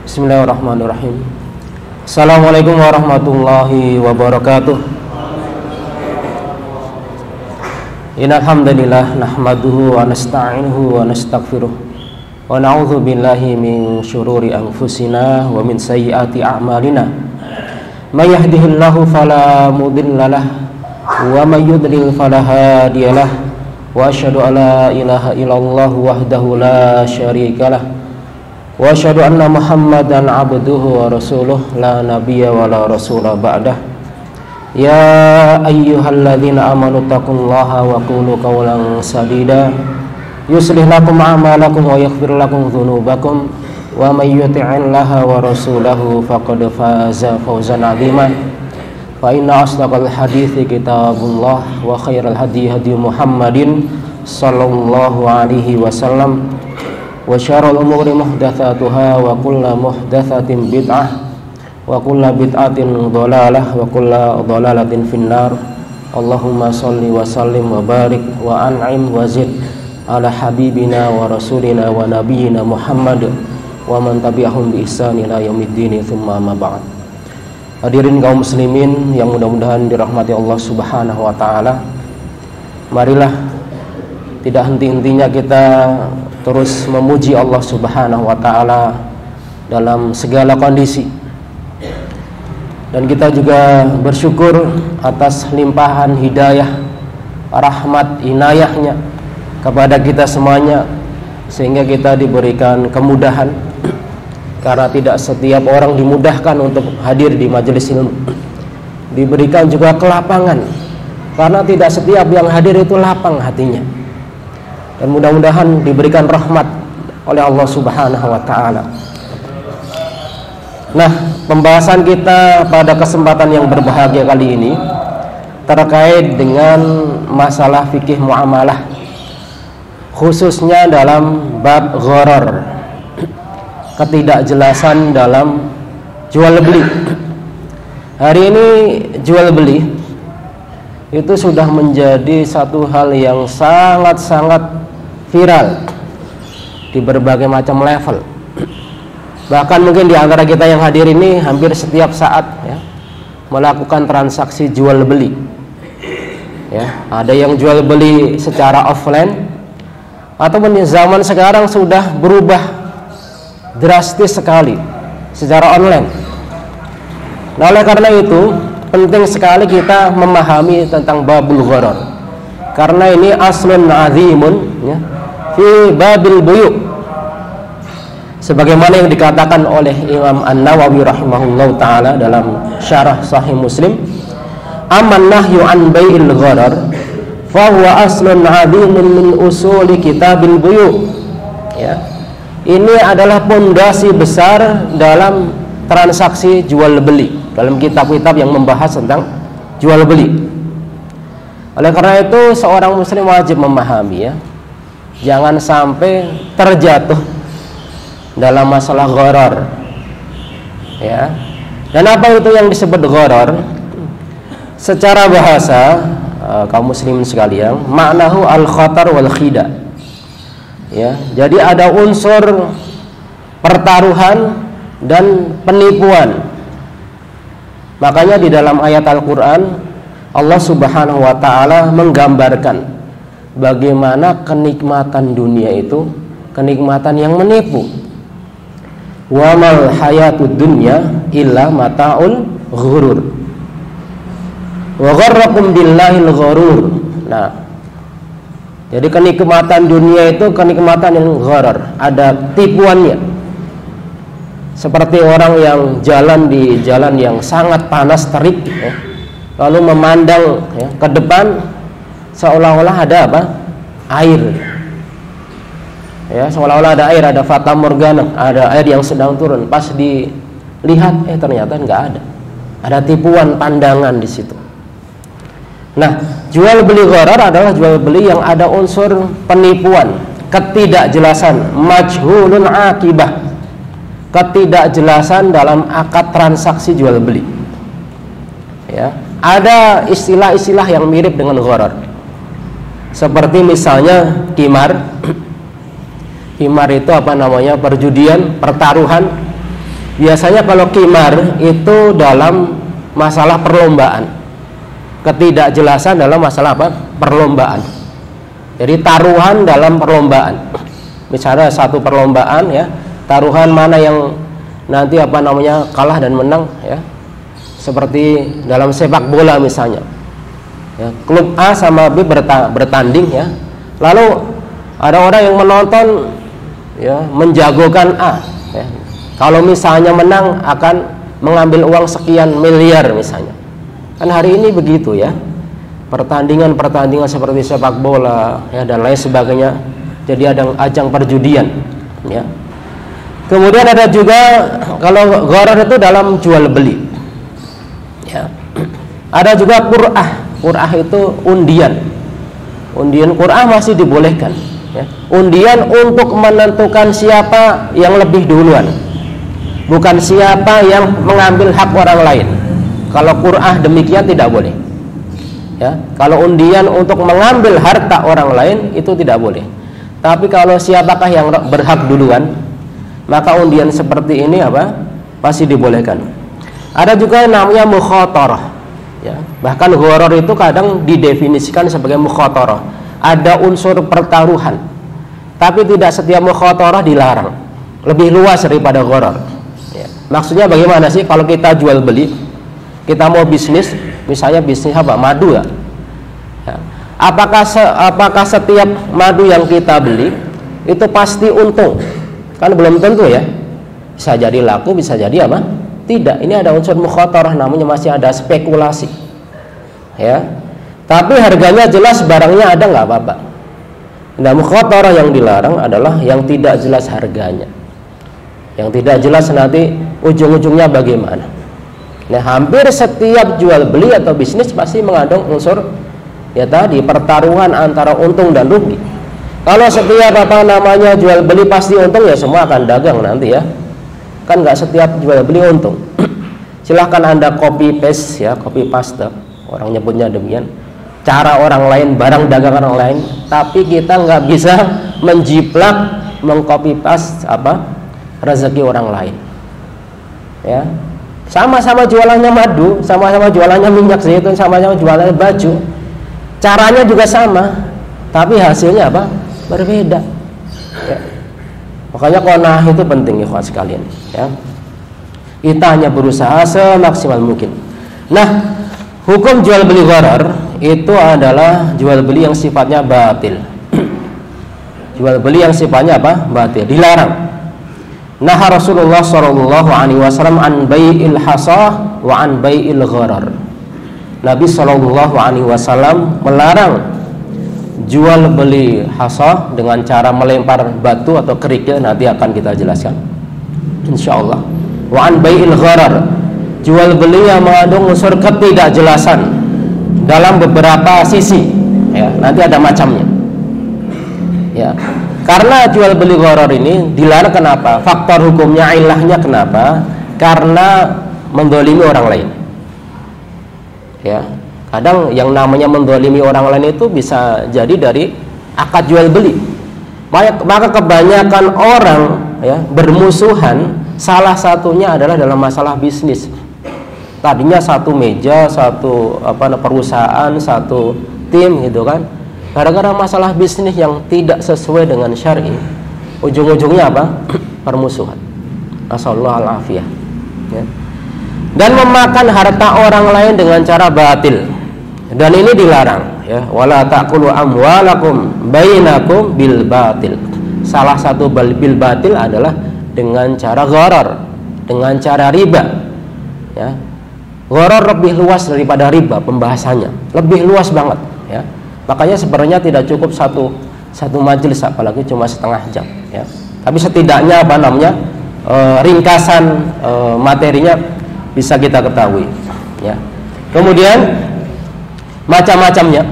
Bismillahirrahmanirrahim. Assalamualaikum warahmatullahi wabarakatuh. Innal hamdalillah nahmaduhu wa nasta'inuhu wa nastaghfiruh wa na'udzu billahi min syururi anfusina wa min sayyiati a'malina. May yahdihillahu fala mudhillalah wa may yudlil fala hadiyalah. Wa asyhadu an la ilaha illallah wahdahu la syarikalah. Wa asyhadu anna Muhammadan abduhu wa rasuluh la nabiyya wa la rasula ba'dah. Ya ayyuhalladzina amanu taqullaha wa qulu qawlan sadida yuslih lakum a'malakum wa yaghfir lakum dzunubakum wa may yuti'illaha wa rasulahu faqad faza fawzan 'aziman. Fa inna asdaqal hadithi kitabullah wa khairal hadi hadi Muhammadin sallallahu alaihi wasallam wa syarrul umuri muhdatsatuha wa kullu muhdatsatin bid'ah wa kullu bid'atin dhalalah wa kullu dhalalatin finnar. Allahumma shalli wa sallim wa barik wa an'im wa zid ala habibina wa rasulina wa nabiyyina Muhammad wa man tabi'ahum bi ihsan ila yaumiddin tsumma amma ba'd. Hadirin kaum muslimin yang mudah-mudahan dirahmati Allah Subhanahu wa taala. Marilah tidak henti-hentinya kita terus memuji Allah Subhanahu wa taala dalam segala kondisi. Dan kita juga bersyukur atas limpahan hidayah, rahmat, inayahnya kepada kita semuanya, sehingga kita diberikan kemudahan. Karena tidak setiap orang dimudahkan untuk hadir di majelis ilmu. Diberikan juga kelapangan, karena tidak setiap yang hadir itu lapang hatinya. Dan mudah-mudahan diberikan rahmat oleh Allah Subhanahu wa taala. Nah, pembahasan kita pada kesempatan yang berbahagia kali ini terkait dengan masalah fikih muamalah, khususnya dalam bab gharar, ketidakjelasan dalam jual beli. Hari ini jual beli itu sudah menjadi satu hal yang sangat-sangat viral di berbagai macam level. Bahkan mungkin di antara kita yang hadir ini hampir setiap saat ya, melakukan transaksi jual beli. Ya, ada yang jual beli secara offline, ataupun di zaman sekarang sudah berubah drastis sekali secara online. Nah, oleh karena itu penting sekali kita memahami tentang babul gharar, karena ini aslun azimun ya, fi babil buyu, sebagaimana yang dikatakan oleh Imam An-Nawawi rahimahullah ta'ala dalam syarah Sahih Muslim, aman nahyu an bai'il gharar fahuwa aslun azimun min usuli kitabil buyu ya. Ini adalah pondasi besar dalam transaksi jual beli, dalam kitab-kitab yang membahas tentang jual beli. Oleh karena itu seorang muslim wajib memahami ya, jangan sampai terjatuh dalam masalah gharar ya. Dan apa itu yang disebut gharar? Secara bahasa kaum muslimin sekalian, maknahu al-khatar wal khida ya. Jadi ada unsur pertaruhan dan penipuan. Makanya di dalam ayat Al-Qur'an Allah Subhanahu wa ta'ala menggambarkan bagaimana kenikmatan dunia itu kenikmatan yang menipu. Wa mal hayatud dunya illa mata'ul ghurur. Wa gharrakum billahil ghurur. Nah, jadi kenikmatan dunia itu kenikmatan yang gharar, ada tipuannya. Seperti orang yang jalan di jalan yang sangat panas terik ya, lalu memandang ya, ke depan seolah-olah ada apa? Air ya, seolah-olah ada air, ada fata morgana, ada air yang sedang turun. Pas dilihat ternyata nggak ada. Ada tipuan pandangan di situ. Nah, jual beli gharar adalah jual beli yang ada unsur penipuan, ketidakjelasan, majhulun akibah, ketidakjelasan dalam akad transaksi jual beli ya. Ada istilah-istilah yang mirip dengan gharar, seperti misalnya qimar. Qimar itu apa namanya? Perjudian, pertaruhan Biasanya kalau qimar itu dalam masalah perlombaan. Ketidakjelasan dalam masalah apa? Perlombaan. Jadi taruhan dalam perlombaan. Misalnya satu perlombaan ya, taruhan mana yang nanti apa namanya kalah dan menang ya. Seperti dalam sepak bola misalnya. Ya, klub A sama B bertanding ya. Lalu ada orang yang menonton ya, menjagokan A ya. Kalau misalnya menang akan mengambil uang sekian miliar misalnya. Kan hari ini begitu ya. Pertandingan seperti sepak bola ya dan lain sebagainya. Jadi ada ajang perjudian ya. Kemudian ada juga kalau gharar itu dalam jual beli. Ya. Ada juga qur'ah. Qur'ah itu undian. Undian qur'ah masih dibolehkan ya. Undian untuk menentukan siapa yang lebih duluan, bukan siapa yang mengambil hak orang lain. Kalau qur'ah demikian tidak boleh ya. Kalau undian untuk mengambil harta orang lain itu tidak boleh. Tapi kalau siapakah yang berhak duluan, maka undian seperti ini apa? Pasti dibolehkan. Ada juga yang namanya mukhatarah ya. Bahkan gharar itu kadang didefinisikan sebagai mukhatarah. Ada unsur pertaruhan. Tapi tidak setiap mukhatarah dilarang. Lebih luas daripada gharar. Ya. Maksudnya bagaimana sih kalau kita jual beli? Kita mau bisnis, misalnya bisnis apa? Madu ya. Ya. Apakah setiap madu yang kita beli itu pasti untung? Kan belum tentu ya. Bisa jadi laku, bisa jadi apa? Tidak. Ini ada unsur mukhatarah, namanya masih ada spekulasi. Ya. Tapi harganya jelas, barangnya ada nggak apa-apa. Nah, mukhatarah yang dilarang adalah yang tidak jelas harganya. Yang tidak jelas nanti ujung-ujungnya bagaimana. Nah, hampir setiap jual beli atau bisnis pasti mengandung unsur ya tadi pertaruhan antara untung dan rugi. Kalau setiap apa namanya jual beli pasti untung, ya semua akan dagang nanti ya. Kan nggak setiap jual beli untung. Silahkan Anda copy paste ya, copy paste, orang nyebutnya demikian. Cara orang lain, barang dagangan orang lain, tapi kita nggak bisa menjiplak, mengcopy paste apa rezeki orang lain. Ya, sama-sama jualannya madu, sama-sama jualannya minyak zaitun, sama-sama jualannya baju. Caranya juga sama, tapi hasilnya apa? Berbeda. Ya. Makanya qanaah itu penting ikhwan sekalian. Ya. Kita hanya berusaha semaksimal mungkin. Nah, hukum jual beli gharar itu adalah jual beli yang sifatnya batil. Jual beli yang sifatnya apa? Batil, dilarang. Nah, Rasulullah sallallahu alaihi wasallam an bai'il hasah wa an bai'il gharar. Nabi sallallahu alaihi wasallam melarang jual beli hasah dengan cara melempar batu atau kerikil, nanti akan kita jelaskan insyaallah. Wa an bai'il gharar, jual beli yang mengandung unsur ketidakjelasan dalam beberapa sisi ya, nanti ada macamnya ya. Karena jual beli gharar ini dilarang, kenapa? Faktor hukumnya, ilahnya kenapa? Karena mendolimi orang lain ya. Kadang yang namanya mendolimi orang lain itu bisa jadi dari akad jual beli. Maka kebanyakan orang ya bermusuhan, salah satunya adalah dalam masalah bisnis. Tadinya satu meja, satu perusahaan, satu tim gitu kan. Gara-gara masalah bisnis yang tidak sesuai dengan syar'i, ujung-ujungnya apa? Permusuhan. Nasallahu al-afiyah. Ya. Dan memakan harta orang lain dengan cara batil. Dan ini dilarang ya. Wala ta'kulu amwalakum bainakum bil batil. Salah satu bil batil adalah dengan cara gharar, dengan cara riba. Ya. Gharar lebih luas daripada riba pembahasannya. Lebih luas banget ya. Makanya sebenarnya tidak cukup satu majelis, apalagi cuma setengah jam ya. Tapi setidaknya ringkasan materinya bisa kita ketahui ya. Kemudian macam-macamnya,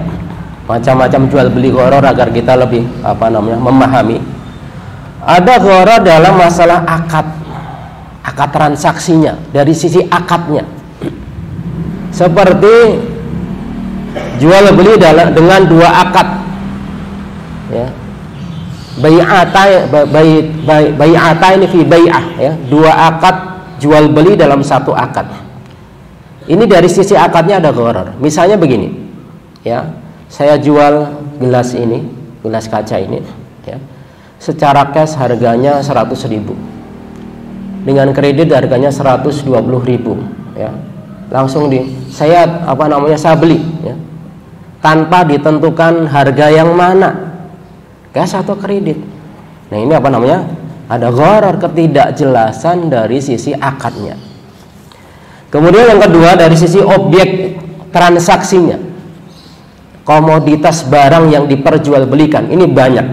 macam-macam jual beli gharar agar kita lebih memahami. Ada gharar dalam masalah akad transaksinya, dari sisi akadnya. Seperti jual beli dengan dua akad ya. Bai'atain fi bai'ah ya, dua akad jual beli dalam satu akad. Ini dari sisi akadnya ada gharar. Misalnya begini, ya, saya jual gelas ini, gelas kaca ini, ya, secara cash harganya 100.000, dengan kredit harganya 120.000, ya, langsung saya beli, ya, tanpa ditentukan harga yang mana, cash atau kredit. Nah, ini ada gharar, ketidakjelasan dari sisi akadnya. Kemudian yang kedua dari sisi objek transaksinya, komoditas barang yang diperjualbelikan ini banyak.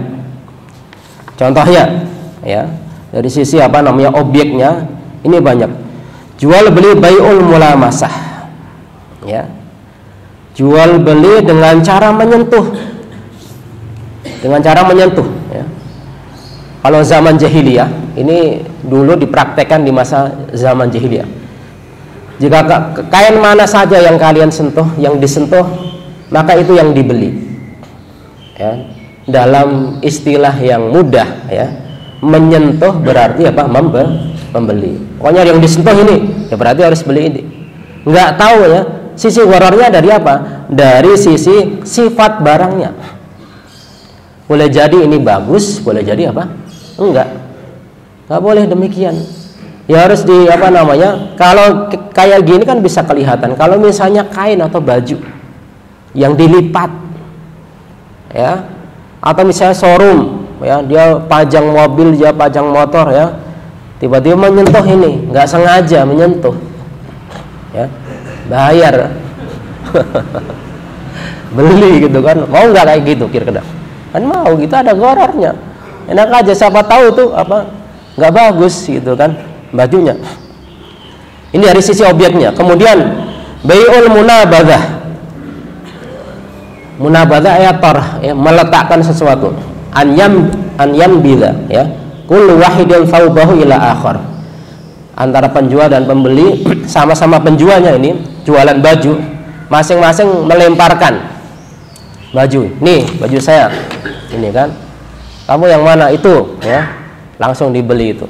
Contohnya, ya, dari sisi objeknya ini banyak. Jual beli bai'ul mulamasah, ya, jual beli dengan cara menyentuh, ya. Kalau zaman jahiliyah, ini dulu dipraktekkan di masa zaman jahiliyah. Jika kain mana saja yang kalian sentuh, yang disentuh, maka itu yang dibeli, ya. Dalam istilah yang mudah, ya, menyentuh berarti membeli. Pokoknya yang disentuh ini, ya berarti harus beli ini. Nggak tahu, ya, sisi ghararnya dari apa? Dari sisi sifat barangnya. Boleh jadi ini bagus, boleh jadi enggak boleh demikian. Ya harus kalau kayak gini kan bisa kelihatan. Kalau misalnya kain atau baju yang dilipat, ya, atau misalnya showroom, ya, dia pajang mobil, dia pajang motor, ya, tiba-tiba menyentuh ini, nggak sengaja menyentuh, ya, bayar. Beli gitu kan, mau nggak kayak gitu kira-kira? Kan mau, gitu, ada ghararnya. Enak aja, siapa tahu tuh nggak bagus gitu kan bajunya. Ini dari sisi objeknya. Kemudian bai'ul munabadah. Munabadah ya, meletakkan sesuatu. Anyam bila, ya, kullu wahidin thawbahu ila akhar. Antara penjual dan pembeli, sama-sama penjualnya ini jualan baju, masing-masing melemparkan baju. Nih baju saya, ini kan, kamu yang mana itu, ya, langsung dibeli itu,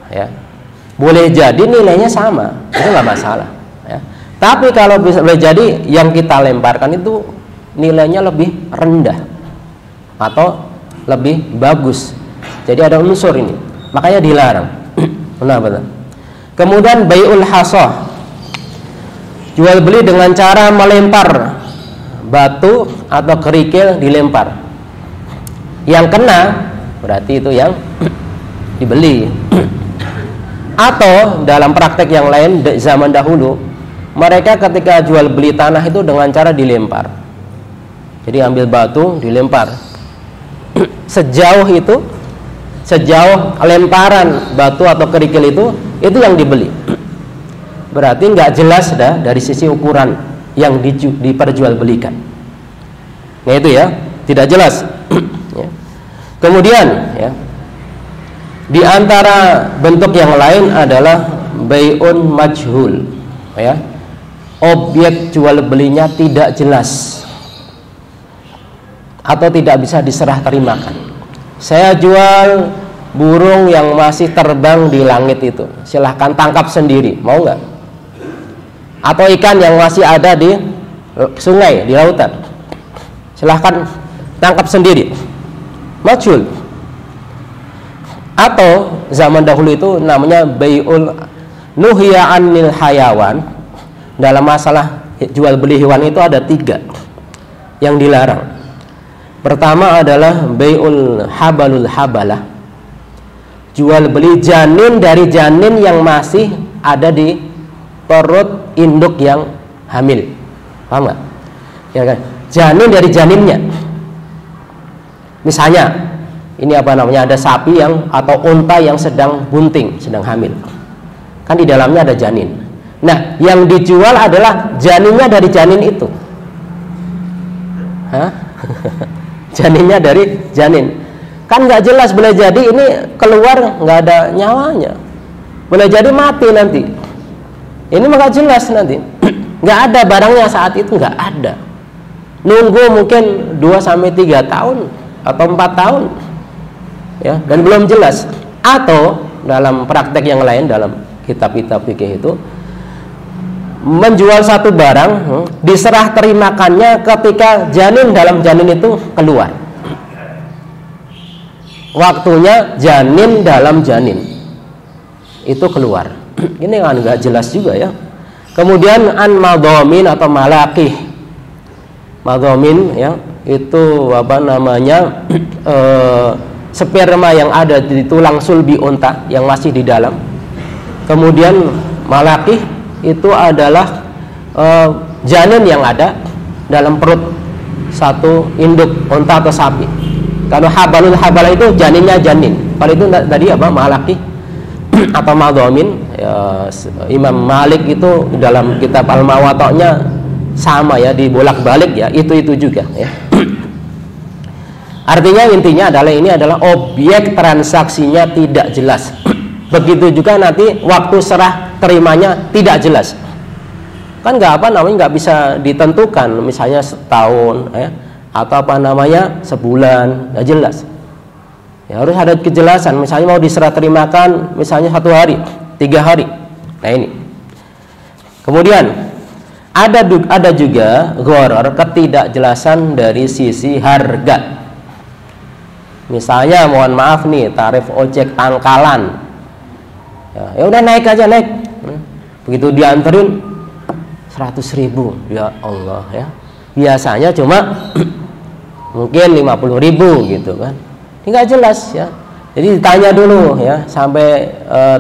ya. Boleh jadi nilainya sama, itu nggak masalah, ya. Tapi kalau boleh jadi yang kita lemparkan itu nilainya lebih rendah atau lebih bagus, jadi ada unsur ini, makanya dilarang. Benar. Kemudian bai'ul hasah, jual beli dengan cara melempar batu atau kerikil, dilempar, yang kena berarti itu yang dibeli. Atau dalam praktek yang lain zaman dahulu, mereka ketika jual beli tanah itu dengan cara dilempar. Jadi ambil batu dilempar. Sejauh lemparan batu atau kerikil itu yang dibeli. Berarti nggak jelas dari sisi ukuran yang diperjualbelikan. Nah itu, ya, tidak jelas. Ya. Kemudian, ya, di antara bentuk yang lain adalah bai'un majhul, ya, objek jual belinya tidak jelas atau tidak bisa diserah terimakan. Saya jual burung yang masih terbang di langit itu, silahkan tangkap sendiri, mau nggak? Atau ikan yang masih ada di sungai, di lautan, silahkan tangkap sendiri, majhul. Atau zaman dahulu itu namanya bai'ul nuhiya anil hayawan. Dalam masalah jual beli hewan itu ada 3 yang dilarang. Pertama adalah bai'ul habalul habalah, jual beli janin dari janin yang masih ada di perut induk yang hamil. Paham nggak? Ya kan? Janin dari janinnya. Misalnya ini ada sapi atau unta yang sedang bunting, sedang hamil, kan di dalamnya ada janin. Nah, yang dijual adalah janinnya dari janin itu. Janinnya dari janin, kan nggak jelas. Boleh jadi ini keluar nggak ada nyawanya, boleh jadi mati nanti. Ini nggak jelas nanti. Nggak ada barangnya saat itu, nggak ada. Nunggu mungkin 2-3 tahun atau 4 tahun, ya, dan belum jelas. Atau dalam praktek yang lain dalam kitab-kitab fikih itu, menjual satu barang diserah terimakannya ketika janin dalam janin itu keluar. Waktunya janin dalam janin itu keluar. Ini kan nggak jelas juga ya. Kemudian an madhamin atau malaqih. Madhamin ya, itu apa namanya? Sperma yang ada di tulang sulbi unta yang masih di dalam. Kemudian malaqih itu adalah janin yang ada dalam perut satu induk unta atau sapi. Kalau habalul habala itu janinnya janin. Kalau itu tadi apa? Malaqih atau madhamin. Ya, Imam Malik itu dalam kitab Al-Muwatta'nya sama ya, dibolak-balik ya, itu juga ya. Artinya intinya adalah ini adalah objek transaksinya tidak jelas. Begitu juga nanti waktu serah terimanya tidak jelas. Kan nggak bisa ditentukan, misalnya setahun ya, atau apa namanya sebulan, nggak jelas. Ya, harus ada kejelasan. Misalnya mau diserah terimakan, misalnya 1 hari, 3 hari. Nah ini. Kemudian ada juga gharar, ketidakjelasan dari sisi harga. Misalnya mohon maaf nih, tarif ojek pangkalan. Ya udah naik aja, naik. Begitu dianterin 100.000, ya Allah ya. Biasanya cuma mungkin 50.000 gitu kan. Ini nggak jelas ya. Jadi ditanya dulu ya, sampai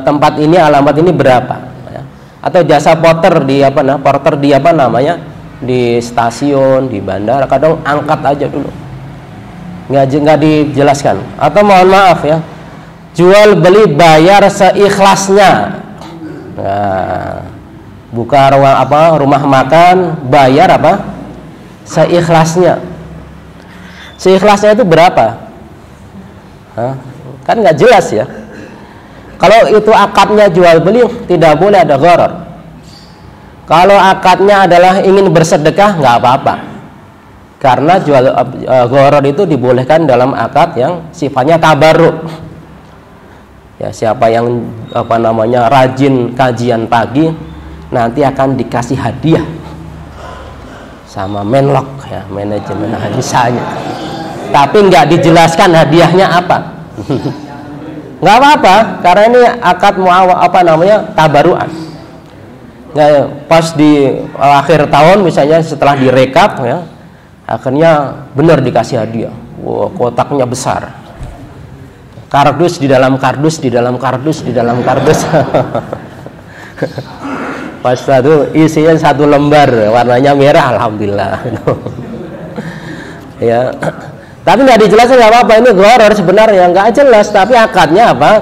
tempat ini, alamat ini berapa ya. Atau jasa porter di apa namanya, di stasiun, di bandara, kadang angkat aja dulu, nggak dijelaskan. Atau mohon maaf ya, jual beli bayar seikhlasnya. Nah, buka rumah makan, bayar apa? Seikhlasnya. Seikhlasnya itu berapa? Kan nggak jelas ya. Kalau itu akadnya jual beli, tidak boleh ada gharar. Kalau akadnya adalah ingin bersedekah, nggak apa-apa, karena gharar itu dibolehkan dalam akad yang sifatnya tabarruk. Ya, siapa yang rajin kajian pagi nanti akan dikasih hadiah sama menlok ya, manajemen misalnya. Tapi nggak dijelaskan hadiahnya apa. Nggak apa-apa, karena ini akad tabaruan. Nah, pas di akhir tahun misalnya setelah direkap ya, akhirnya benar dikasih hadiah. Wow, kotaknya besar. Kardus di dalam kardus di dalam kardus di dalam kardus. Pas itu isinya 1 lembar, warnanya merah, alhamdulillah. Ya. Tapi nggak dijelaskan, nggak apa-apa, ini gharar sebenarnya nggak jelas, tapi akadnya apa?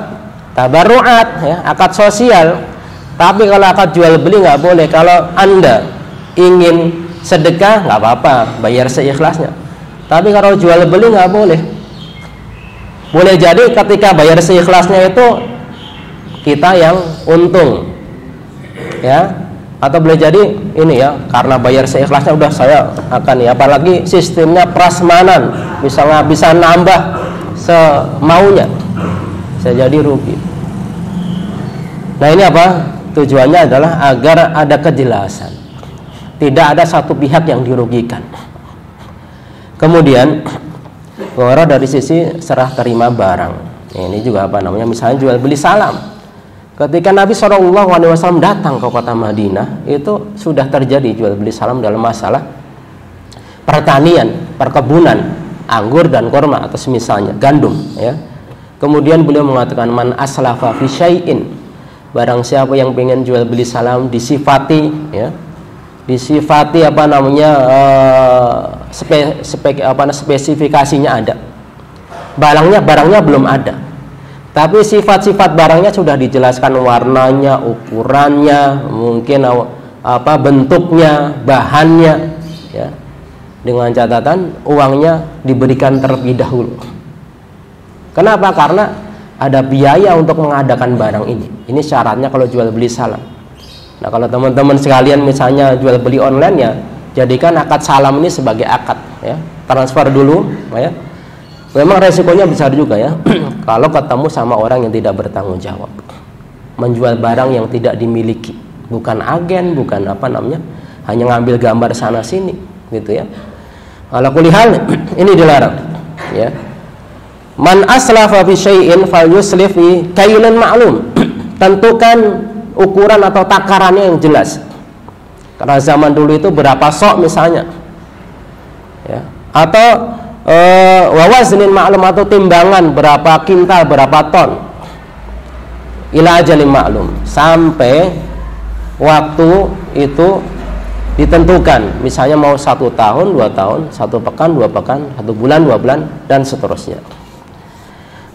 Tabarruat ya, akad sosial. Tapi kalau akad jual beli nggak boleh. Kalau Anda ingin sedekah nggak apa-apa, bayar seikhlasnya. Tapi kalau jual beli nggak boleh. Boleh jadi ketika bayar seikhlasnya itu kita yang untung ya, atau boleh jadi ini ya, karena bayar seikhlasnya udah saya akan ya, apalagi sistemnya prasmanan, misalnya bisa nambah semaunya, bisa jadi rugi. Nah ini apa tujuannya? Adalah agar ada kejelasan, tidak ada satu pihak yang dirugikan. Kemudian gharar dari sisi serah terima barang. Ini juga misalnya jual beli salam. Ketika Nabi SAW datang ke kota Madinah, itu sudah terjadi jual beli salam dalam masalah pertanian, perkebunan, anggur dan kurma atau semisalnya gandum ya. Kemudian beliau mengatakan, man aslafa fi syai'in, barang siapa yang pengen jual beli salam disifati ya, disifati spesifikasinya ada, barangnya belum ada, tapi sifat-sifat barangnya sudah dijelaskan, warnanya, ukurannya, mungkin bentuknya, bahannya ya. Dengan catatan uangnya diberikan terlebih dahulu. Kenapa? Karena ada biaya untuk mengadakan barang ini. Ini syaratnya kalau jual beli salam. Nah, kalau teman-teman sekalian misalnya jual beli online ya, jadikan akad salam ini sebagai akad ya. Transfer dulu ya. Memang resikonya besar juga ya. kalau ketemu sama orang yang tidak bertanggung jawab, menjual barang yang tidak dimiliki, bukan agen, bukan apa namanya, hanya ngambil gambar sana sini gitu ya. Ala kulli hal ini dilarang ya. Man aslafa fi syai'in falyuslif fi kailin ma'lum. Tentukan ukuran atau takarannya yang jelas. Karena zaman dulu itu berapa sok misalnya ya. Atau wawaznin ma'lum, atau timbangan berapa kintal, berapa ton, ila ajalin ma'lum, sampai waktu itu ditentukan, misalnya mau 1 tahun, 2 tahun, 1 pekan, 2 pekan, 1 bulan, 2 bulan, dan seterusnya.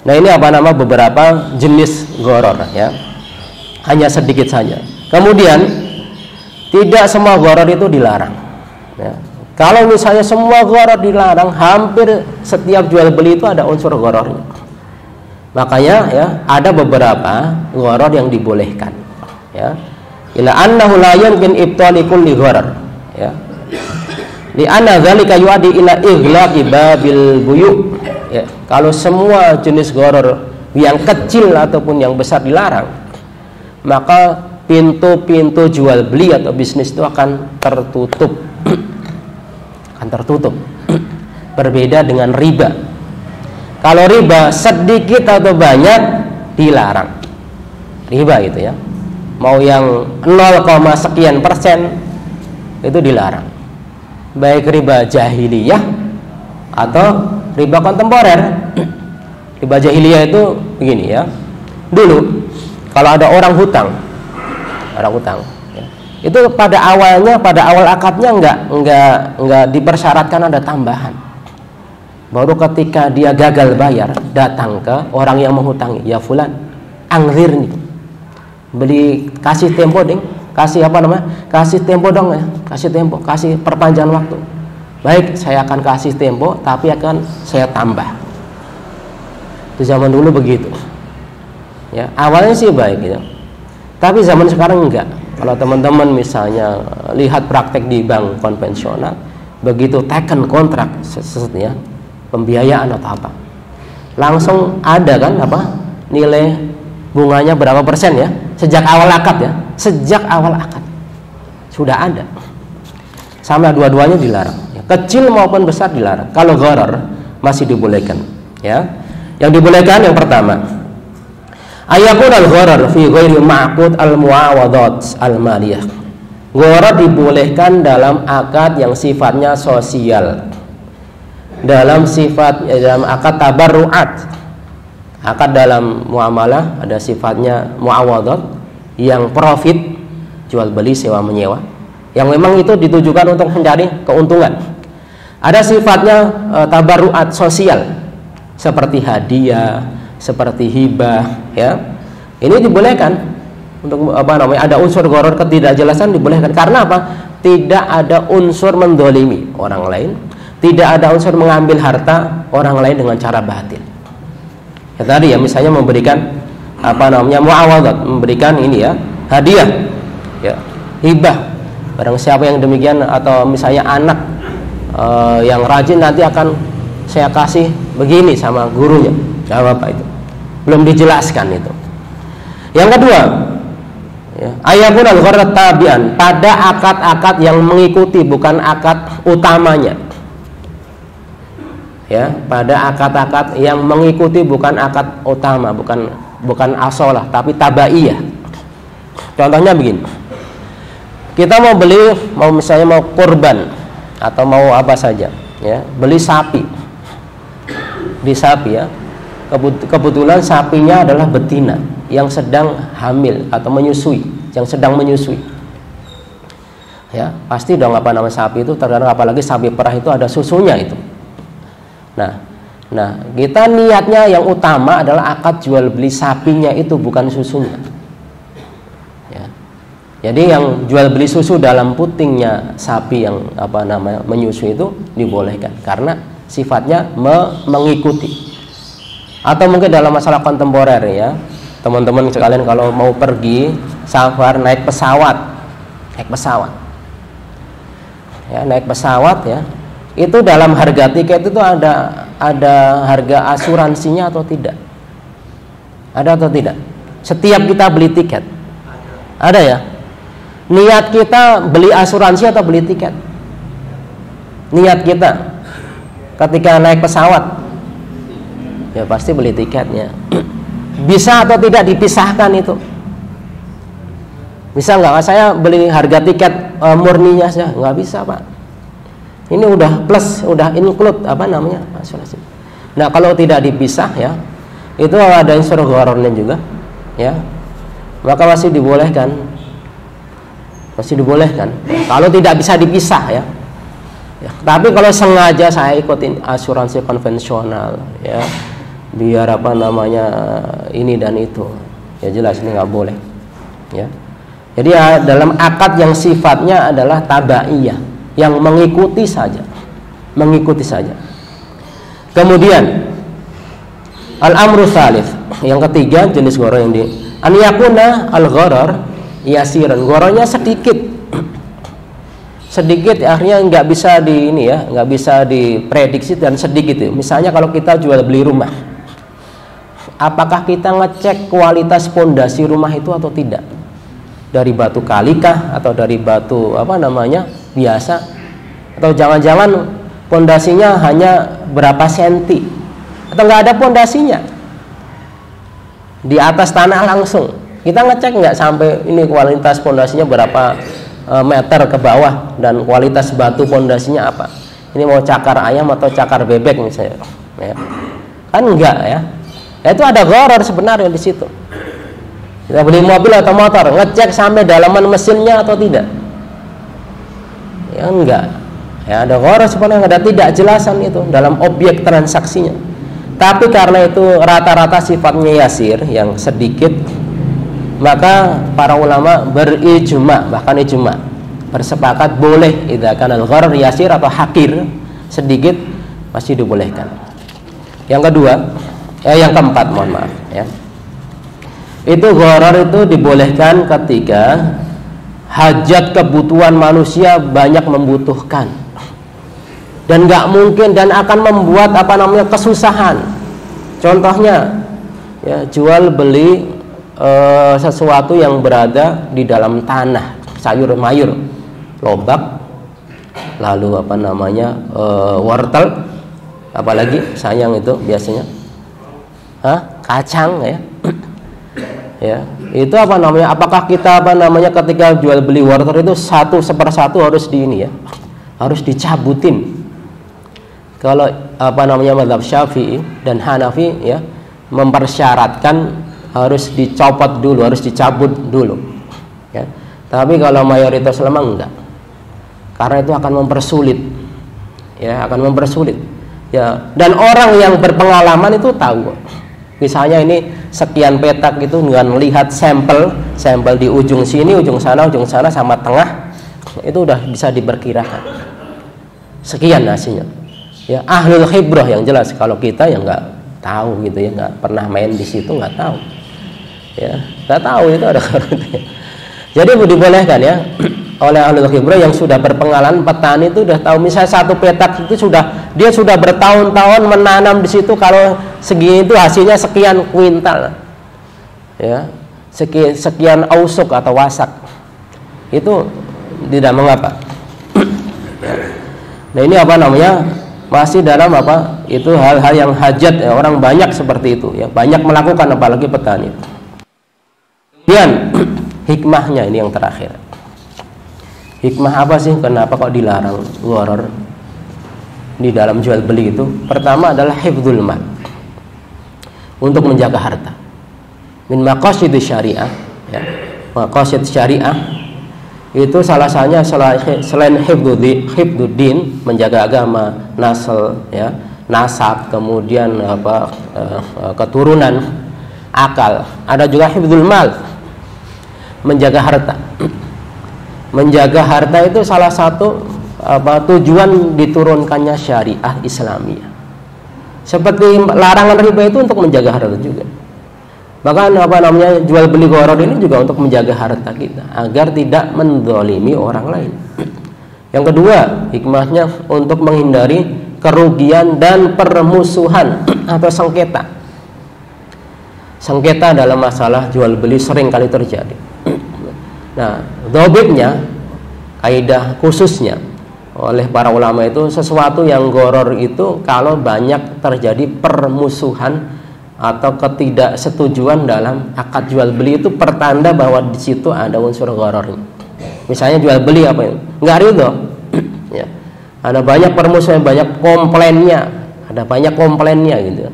Nah ini apa nama beberapa jenis gharar ya, hanya sedikit saja. Kemudian tidak semua gharar itu dilarang ya. Kalau misalnya semua gharar dilarang, hampir setiap jual beli itu ada unsur ghararnya. Makanya ya, ada beberapa gharar yang dibolehkan ya. Ila annahu la yumkin ibtali kulli gharar ya. Li anna dzalika yuaddi ila ighlaqi babil buyu' ya. Kalau semua jenis gharar yang kecil ataupun yang besar dilarang, maka pintu-pintu jual beli atau bisnis itu akan tertutup. Tertutup. Berbeda dengan riba. Kalau riba sedikit atau banyak dilarang. Riba itu ya. Mau yang 0, sekian persen itu dilarang. Baik riba jahiliyah atau riba kontemporer. Riba jahiliyah itu begini ya. Dulu kalau ada orang hutang itu pada awalnya, pada awal akadnya enggak dipersyaratkan ada tambahan. Baru ketika dia gagal bayar, datang ke orang yang menghutangi, ya fulan, angzirni, kasih tempo ding, kasih apa namanya, kasih tempo dong ya, kasih tempo, kasih perpanjangan waktu. Baik, saya akan kasih tempo, tapi akan saya tambah. Itu zaman dulu begitu. Ya, awalnya sih baik ya. Tapi zaman sekarang enggak. Kalau teman-teman misalnya lihat praktek di bank konvensional, begitu teken kontrak ya, pembiayaan atau apa, langsung ada kan apa nilai bunganya berapa persen ya, sejak awal akad ya, sejak awal akad sudah ada. Sama dua-duanya dilarang ya, kecil maupun besar dilarang. Kalau gharar masih dibolehkan ya. Yang dibolehkan yang pertama, ayakun al-gharar fi ghairi ma'qud al-muawadat al-maliyah. Gharar dibolehkan dalam akad yang sifatnya sosial, dalam akad tabarruat. Akad dalam muamalah ada sifatnya muawadat, yang profit, jual beli sewa menyewa, yang memang itu ditujukan untuk mencari keuntungan. Ada sifatnya tabarruat sosial, seperti hadiah, seperti hibah ya. Ini dibolehkan untuk apa namanya, ada unsur gharar ketidakjelasan dibolehkan. Karena apa? Tidak ada unsur mendolimi orang lain, tidak ada unsur mengambil harta orang lain dengan cara batil ya. Tadi ya, misalnya memberikan apa namanya muawadat, memberikan ini ya, hadiah ya, hibah. Barang siapa yang demikian, atau misalnya anak yang rajin nanti akan saya kasih begini sama gurunya, apa itu belum dijelaskan itu. Yang kedua ya, ayakun al-gharar tabi'an, pada akad-akad yang mengikuti, bukan akad utamanya ya, pada akad-akad yang mengikuti, bukan akad utama, bukan asolah, tapi tabaiyah. Contohnya begini, kita mau beli, misalnya mau kurban atau mau apa saja ya, beli sapi ya. Kebetulan sapinya adalah betina yang sedang hamil atau menyusui, yang sedang menyusui ya, pasti dong apa nama sapi itu, terkadang apalagi sapi perah itu ada susunya itu. Nah kita niatnya yang utama adalah akad jual beli sapinya itu, bukan susunya ya. Jadi yang jual beli susu dalam putingnya sapi yang apa namanya menyusui itu dibolehkan, karena sifatnya mengikuti. Atau mungkin dalam masalah kontemporer ya, teman-teman sekalian kalau mau pergi safar naik pesawat ya, naik pesawat ya, itu dalam harga tiket itu ada harga asuransinya atau tidak Ada atau tidak? Setiap kita beli tiket, ada ya? Niat kita beli asuransi atau beli tiket? Niat kita ketika naik pesawat, ya pasti beli tiketnya. Bisa atau tidak dipisahkan itu? Bisa nggak? Saya beli harga tiket murninya saja, nggak bisa Pak. Ini udah plus, udah include asuransi. Nah kalau tidak dipisah ya, itu ada unsur gharornya juga, ya. Maka masih dibolehkan, Kalau tidak bisa dipisah ya. Tapi kalau sengaja saya ikutin asuransi konvensional, ya, biar ini dan itu, ya jelas ini nggak boleh, ya. Jadi ya, dalam akad yang sifatnya adalah tabaiyah, yang mengikuti saja. Kemudian al-amru tsalits, yang ketiga jenis gharar yang an yakuna al-gharar yasiran, ghararnya sedikit akhirnya nggak bisa diprediksi dan sedikit itu. Misalnya kalau kita jual beli rumah, apakah kita ngecek kualitas pondasi rumah itu atau tidak? Dari batu kalikah atau dari batu biasa, atau jangan-jangan pondasinya hanya berapa senti atau nggak ada pondasinya, di atas tanah langsung. Kita ngecek nggak sampai ini kualitas pondasinya berapa meter ke bawah dan kualitas batu pondasinya apa? Ini mau cakar ayam atau cakar bebek misalnya, ya. Kan enggak ya? Itu ada gharar sebenarnya di situ. Kita beli mobil atau motor, ngecek sampai dalaman mesinnya atau tidak? Ya enggak. Ya ada gharar sebenarnya, ada tidak jelasan itu dalam objek transaksinya. Tapi karena itu rata-rata sifatnya yasir, yang sedikit, maka para ulama bahkan ijma bersepakat boleh idza kana al-gharar yasir atau hakir, sedikit, masih dibolehkan. Yang keempat, mohon maaf ya. Itu gharar itu dibolehkan ketika hajat kebutuhan manusia banyak membutuhkan dan nggak mungkin dan akan membuat kesusahan. Contohnya ya, jual beli sesuatu yang berada di dalam tanah, sayur mayur, lobak, lalu wortel, apalagi sayang itu biasanya kacang ya. Ya, itu apakah kita ketika jual beli wortel itu satu persatu harus harus dicabutin? Kalau mazhab Syafi'i dan Hanafi ya mempersyaratkan harus dicopot dulu, harus dicabut dulu, ya. Tapi kalau mayoritas ulama enggak, karena itu akan mempersulit, ya, ya. Dan orang yang berpengalaman itu tahu. Misalnya ini sekian petak itu dengan melihat sampel di ujung sini, ujung sana sama tengah, itu udah bisa diperkirakan sekian hasilnya. Ya, ahlul khibrah yang jelas. Kalau kita yang nggak tahu gitu ya, nggak pernah main di situ, nggak tahu. Ya, nggak tahu itu ada. Jadi dibolehkan ya oleh ahlul khibrah yang sudah berpengalaman, petani itu udah tahu. Misalnya satu petak itu dia sudah bertahun-tahun menanam di situ, kalau segini itu hasilnya sekian kuintal, ya, sekian ausuk atau wasak, itu tidak mengapa. Nah ini masih dalam itu hal-hal yang hajat ya, orang banyak seperti itu ya, banyak melakukan, apalagi petani. Kemudian hikmahnya ini yang terakhir. Hikmah apa sih? Kenapa kok dilarang gharar di dalam jual beli itu? Pertama adalah hifdzul mal, untuk menjaga harta. Min maqasid syariah, ya. Maqasid syariah itu salah satunya selain hifdzuddin, menjaga agama, nasab, kemudian keturunan, akal. Ada juga hifdzul mal, menjaga harta. Menjaga harta itu salah satu tujuan diturunkannya syariah Islamiyah. Seperti larangan riba itu untuk menjaga harta juga. Bahkan jual beli gharar ini juga untuk menjaga harta kita agar tidak menzalimi orang lain. Yang kedua, hikmahnya untuk menghindari kerugian dan permusuhan atau sengketa. sengketa dalam masalah jual beli sering kali terjadi. Nah, dhabitnya, kaidah khususnya oleh para ulama itu, sesuatu yang gharar itu kalau banyak terjadi permusuhan atau ketidaksetujuan dalam akad jual beli, itu pertanda bahwa di situ ada unsur ghararnya. Misalnya jual beli apa itu? Enggak ridho. Ya. Ada banyak permusuhan, banyak komplainnya gitu.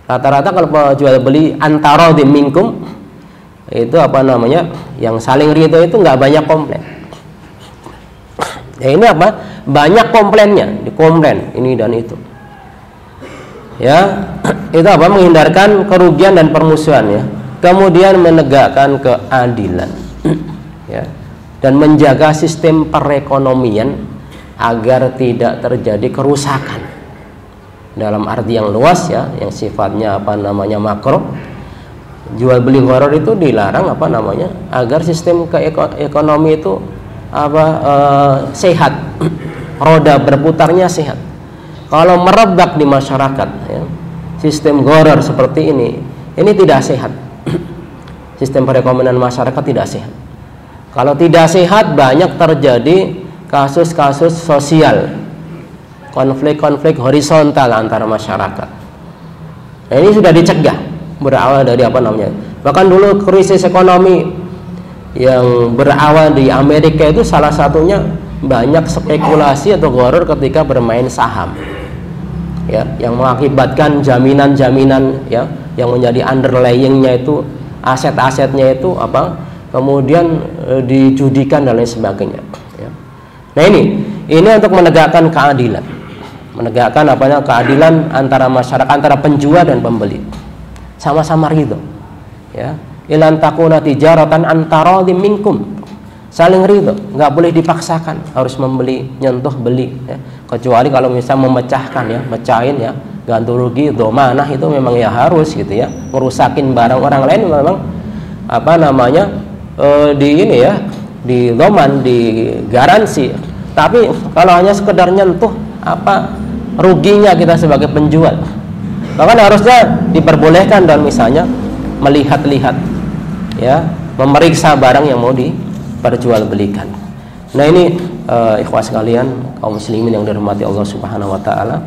Rata-rata kalau jual beli antara minkum itu apa namanya, yang saling ridho itu nggak banyak komplain. Ya ini apa? Banyak komplainnya, dikomplain ini dan itu. Ya, itu apa? Menghindarkan kerugian dan permusuhan ya. Kemudian menegakkan keadilan. Ya. Dan menjaga sistem perekonomian agar tidak terjadi kerusakan. Dalam arti yang luas ya, yang sifatnya apa namanya makro. Jual beli gharar itu dilarang apa namanya, agar sistem ekonomi itu sehat, roda berputarnya sehat. Kalau merebak di masyarakat ya, sistem gharar seperti ini tidak sehat. Sistem perekonomian masyarakat tidak sehat. Kalau tidak sehat, banyak terjadi kasus-kasus sosial, konflik-konflik horizontal antara masyarakat. Nah, ini sudah dicegah, berawal dari apa namanya. Bahkan dulu krisis ekonomi yang berawal di Amerika itu salah satunya banyak spekulasi atau gharar ketika bermain saham. Ya, yang mengakibatkan jaminan-jaminan ya, yang menjadi underlyingnya itu, aset-asetnya itu apa? Kemudian dijudikan dan lain sebagainya. Ya. Nah ini untuk menegakkan keadilan. Menegakkan keadilan antara masyarakat, antara penjual dan pembeli, sama-sama ridho ya. Ilan takuna tijaratan antara minkum, saling ridho, nggak boleh dipaksakan harus membeli, nyentuh beli ya. Kecuali kalau misalnya memecahkan ya, mecahin ya, ganti rugi, domanah, itu memang ya harus gitu ya. Merusakin barang orang lain memang apa namanya di ini ya, di doman, di garansi. Tapi kalau hanya sekedar nyentuh, apa ruginya kita sebagai penjual? Bahkan harusnya diperbolehkan dan misalnya melihat-lihat ya, memeriksa barang yang mau diperjualbelikan. Nah ini ikhwas sekalian, kaum muslimin yang dirahmati Allah Subhanahu wa taala,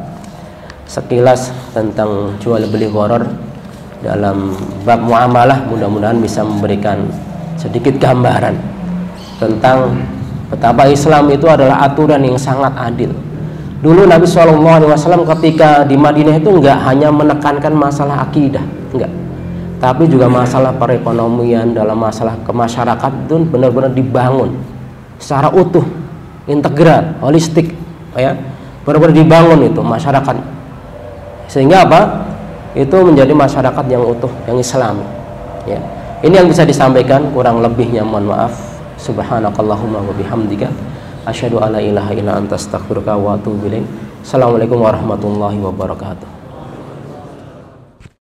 sekilas tentang jual beli gharar dalam bab muamalah. Mudah-mudahan bisa memberikan sedikit gambaran tentang betapa Islam itu adalah aturan yang sangat adil. Dulu Nabi SAW ketika di Madinah itu enggak hanya menekankan masalah akidah, enggak, tapi juga masalah perekonomian, dalam masalah kemasyarakatan itu benar-benar dibangun secara utuh, integral, holistik ya, benar-benar dibangun itu masyarakat, sehingga apa? Itu menjadi masyarakat yang utuh, yang Islami ya. Ini yang bisa disampaikan, kurang lebihnya mohon maaf. Subhanakallahumma wa bihamdika asyhadu alla ilaha illa anta astaghfiruka wa atubu ilaik. Assalamualaikum warahmatullahi wabarakatuh.